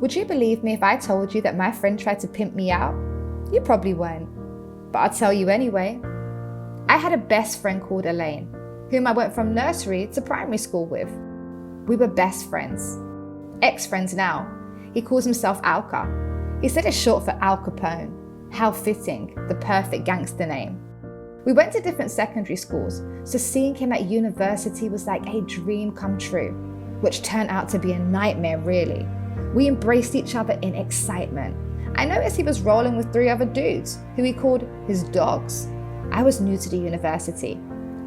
Would you believe me if I told you that my friend tried to pimp me out? You probably won't, but I'll tell you anyway. I had a best friend called Elaine, whom I went from nursery to primary school with. We were best friends. Ex-friends now. He calls himself Alka. He said it's short for Al Capone. How fitting, the perfect gangster name. We went to different secondary schools, so seeing him at university was like a dream come true, which turned out to be a nightmare really. We embraced each other in excitement. I noticed he was rolling with 3 other dudes, who he called his dogs. I was new to the university.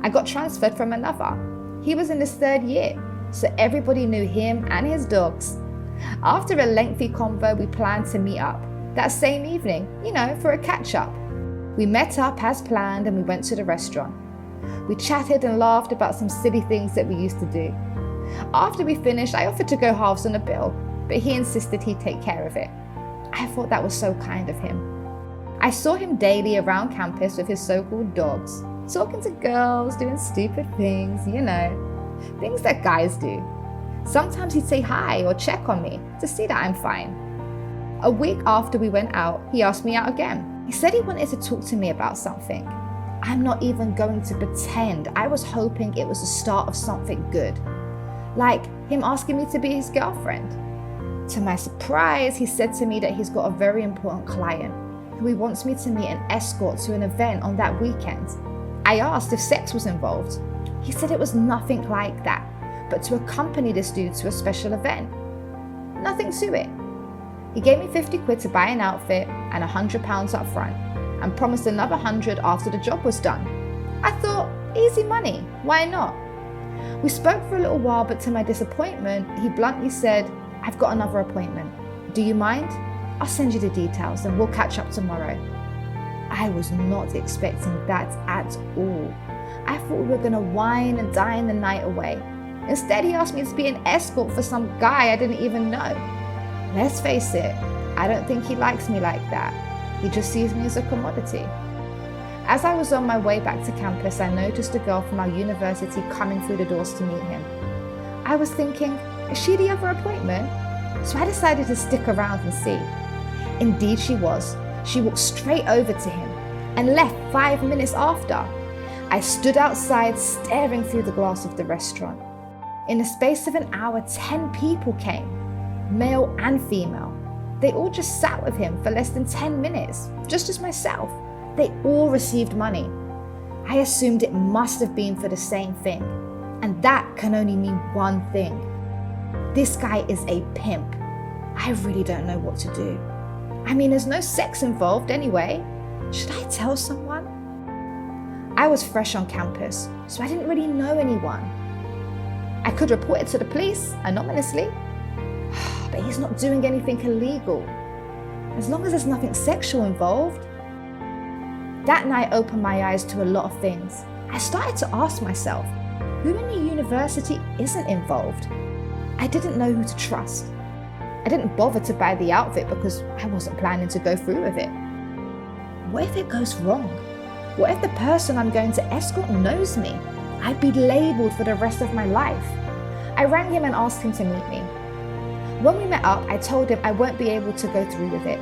I got transferred from another. He was in his 3rd year, so everybody knew him and his dogs. After a lengthy convo, we planned to meet up that same evening, for a catch-up. We met up as planned and we went to the restaurant. We chatted and laughed about some silly things that we used to do. After we finished, I offered to go halves on the bill, but he insisted he'd take care of it. I thought that was so kind of him. I saw him daily around campus with his so-called dogs, talking to girls, doing stupid things, things that guys do. Sometimes he'd say hi or check on me to see that I'm fine. A week after we went out, he asked me out again. He said he wanted to talk to me about something. I'm not even going to pretend. I was hoping it was the start of something good. Like him asking me to be his girlfriend. To my surprise, he said to me that he's got a very important client who he wants me to meet an escort to an event on that weekend. I asked if sex was involved. He said it was nothing like that, but to accompany this dude to a special event. Nothing to it. He gave me 50 quid to buy an outfit and £100 up front and promised another 100 after the job was done. I thought, easy money, why not? We spoke for a little while, but to my disappointment, he bluntly said, I've got another appointment. Do you mind? I'll send you the details and we'll catch up tomorrow. I was not expecting that at all. I thought we were gonna wine and dine the night away. Instead, he asked me to be an escort for some guy I didn't even know. Let's face it, I don't think he likes me like that. He just sees me as a commodity. As I was on my way back to campus, I noticed a girl from our university coming through the doors to meet him. I was thinking, is she the other appointment? So I decided to stick around and see. Indeed she was. She walked straight over to him and left 5 minutes after. I stood outside staring through the glass of the restaurant. In the space of an hour, 10 people came, male and female. They all just sat with him for less than 10 minutes, just as myself. They all received money. I assumed it must have been for the same thing, and that can only mean one thing. This guy is a pimp. I really don't know what to do. I mean, there's no sex involved anyway. Should I tell someone? I was fresh on campus, so I didn't really know anyone. I could report it to the police anonymously, but he's not doing anything illegal, as long as there's nothing sexual involved. That night opened my eyes to a lot of things. I started to ask myself, who in the university isn't involved? I didn't know who to trust. I didn't bother to buy the outfit because I wasn't planning to go through with it. What if it goes wrong? What if the person I'm going to escort knows me? I'd be labelled for the rest of my life. I rang him and asked him to meet me. When we met up, I told him I won't be able to go through with it.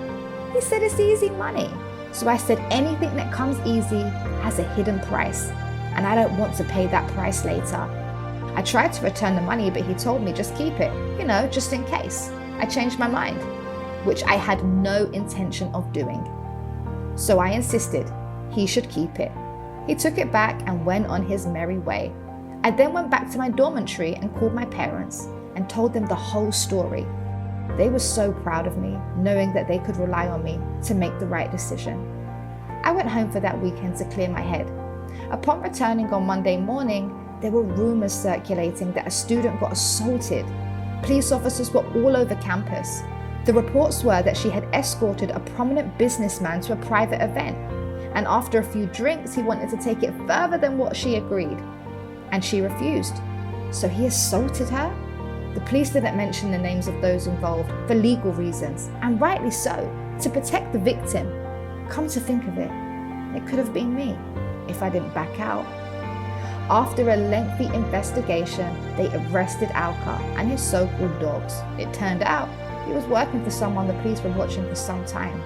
He said it's easy money. So I said anything that comes easy has a hidden price, and I don't want to pay that price later. I tried to return the money, but he told me just keep it, just in case. I changed my mind, which I had no intention of doing. So I insisted he should keep it. He took it back and went on his merry way. I then went back to my dormitory and called my parents and told them the whole story. They were so proud of me, knowing that they could rely on me to make the right decision. I went home for that weekend to clear my head. Upon returning on Monday morning, there were rumors circulating that a student got assaulted. Police officers were all over campus. The reports were that she had escorted a prominent businessman to a private event, and after a few drinks, he wanted to take it further than what she agreed, and she refused. So he assaulted her? The police didn't mention the names of those involved for legal reasons, and rightly so, to protect the victim. Come to think of it, it could have been me if I didn't back out. After a lengthy investigation, they arrested Alka and his so-called dogs. It turned out He was working for someone the police were watching for some time.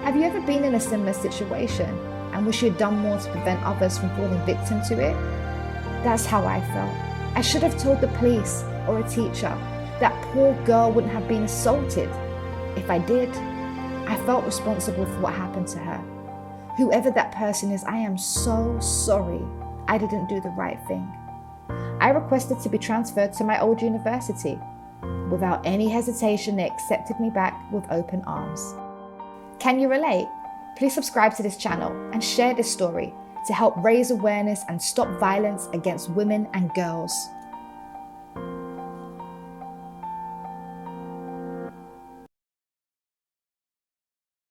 Have you ever been in a similar situation and wish you had done more to prevent others from falling victim to it? That's how I felt. I should have told the police or a teacher. That poor girl wouldn't have been assaulted. If I did, I felt responsible for what happened to her. Whoever that person is, I am so sorry I didn't do the right thing. I requested to be transferred to my old university. Without any hesitation, they accepted me back with open arms. Can you relate? Please subscribe to this channel and share this story to help raise awareness and stop violence against women and girls.